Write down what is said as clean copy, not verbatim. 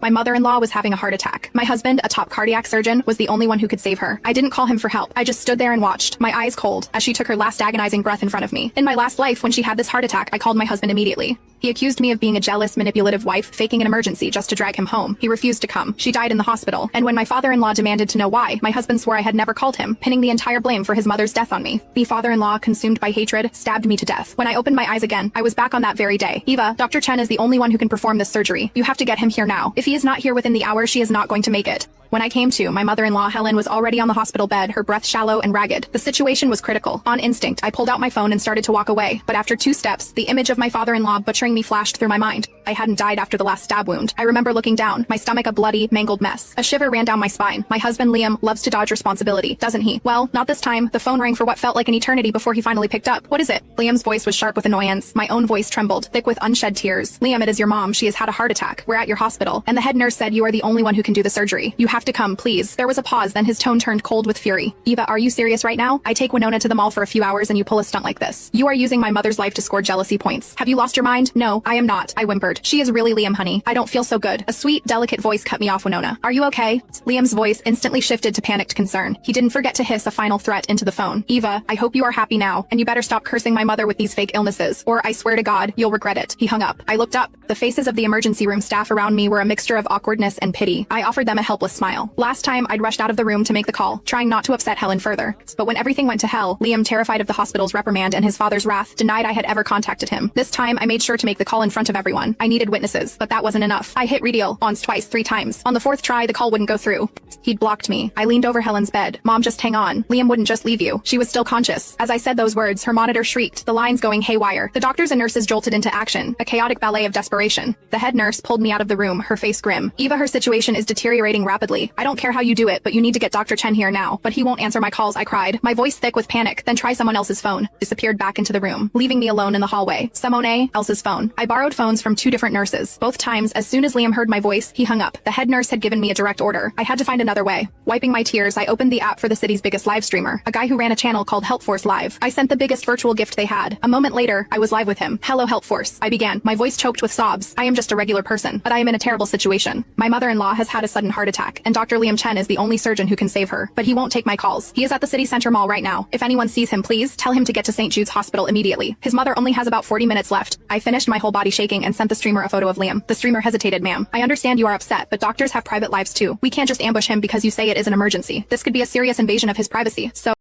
My mother-in-law was having a heart attack. My husband, a top cardiac surgeon, was the only one who could save her. I didn't call him for help. I just stood there and watched, my eyes cold, as she took her last agonizing breath in front of me. In my last life, when she had this heart attack, I called my husband immediately. He accused me of being a jealous, manipulative wife, faking an emergency just to drag him home. He refused to come. She died in the hospital. And when my father-in-law demanded to know why, my husband swore I had never called him, pinning the entire blame for his mother's death on me. The father-in-law, consumed by hatred, stabbed me to death. When I opened my eyes again, I was back on that very day. Eva, Dr. Chen is the only one who can perform this surgery. You have to get him here now. If he is not here within the hour, she is not going to make it. When I came to, my mother-in-law Helen was already on the hospital bed, her breath shallow and ragged. The situation was critical. On instinct, I pulled out my phone and started to walk away. But after 2 steps, the image of my father-in-law butchering me flashed through my mind. I hadn't died after the last stab wound. I remember looking down, my stomach a bloody, mangled mess. A shiver ran down my spine. My husband Liam loves to dodge responsibility, doesn't he? Well, not this time. The phone rang for what felt like an eternity before he finally picked up. What is it? Liam's voice was sharp with annoyance. My own voice trembled, thick with unshed tears. Liam, it is your mom. She has had a heart attack. We're at your hospital. And the head nurse said you are the only one who can do the surgery. You have to come, please. There was a pause, then his tone turned cold with fury. Eva, are you serious right now? I take Winona to the mall for a few hours and you pull a stunt like this. You are using my mother's life to score jealousy points. Have you lost your mind? No, I am not. I whimpered. She is really Liam, honey. I don't feel so good. A sweet, delicate voice cut me off. Winona, are you okay? Liam's voice instantly shifted to panicked concern. He didn't forget to hiss a final threat into the phone. Eva, I hope you are happy now, and you better stop cursing my mother with these fake illnesses, or I swear to God, you'll regret it. He hung up. I looked up. The faces of the emergency room staff around me were a mixture of awkwardness and pity. I offered them a helpless smile. Last time, I'd rushed out of the room to make the call, trying not to upset Helen further. But when everything went to hell, Liam, terrified of the hospital's reprimand and his father's wrath, denied I had ever contacted him. This time, I made sure to make the call in front of everyone. I needed witnesses, but that wasn't enough. I hit redial once, twice, 3 times. On the 4th try, the call wouldn't go through. He'd blocked me. I leaned over Helen's bed. Mom, just hang on. Liam wouldn't just leave you. She was still conscious. As I said those words, her monitor shrieked, the lines going haywire. The doctors and nurses jolted into action, a chaotic ballet of desperation. The head nurse pulled me out of the room, her face grim. Eva, her situation is deteriorating rapidly. I don't care how you do it, but you need to get Dr. Chen here now. But he won't answer my calls, I cried, my voice thick with panic. Then try someone else's phone. Disappeared back into the room, leaving me alone in the hallway. Simone, Elsa's phone. I borrowed phones from 2 different nurses. Both times, as soon as Liam heard my voice, he hung up. The head nurse had given me a direct order. I had to find another way. Wiping my tears, I opened the app for the city's biggest live streamer, a guy who ran a channel called HelpForce Live. I sent the biggest virtual gift they had. A moment later, I was live with him. Hello, HelpForce. I began, my voice choked with sobs. I am just a regular person, but I am in a terrible situation. My mother-in-law has had a sudden heart attack, and Dr. Liam Chen is the only surgeon who can save her. But he won't take my calls. He is at the city center mall right now. If anyone sees him, please tell him to get to St. Jude's Hospital immediately. His mother only has about 40 minutes left. I finished, my whole body shaking, and sent the streamer a photo of Liam. The streamer hesitated. Ma'am, I understand you are upset, but doctors have private lives too. We can't just ambush him because you say it is an emergency. This could be a serious invasion of his privacy. So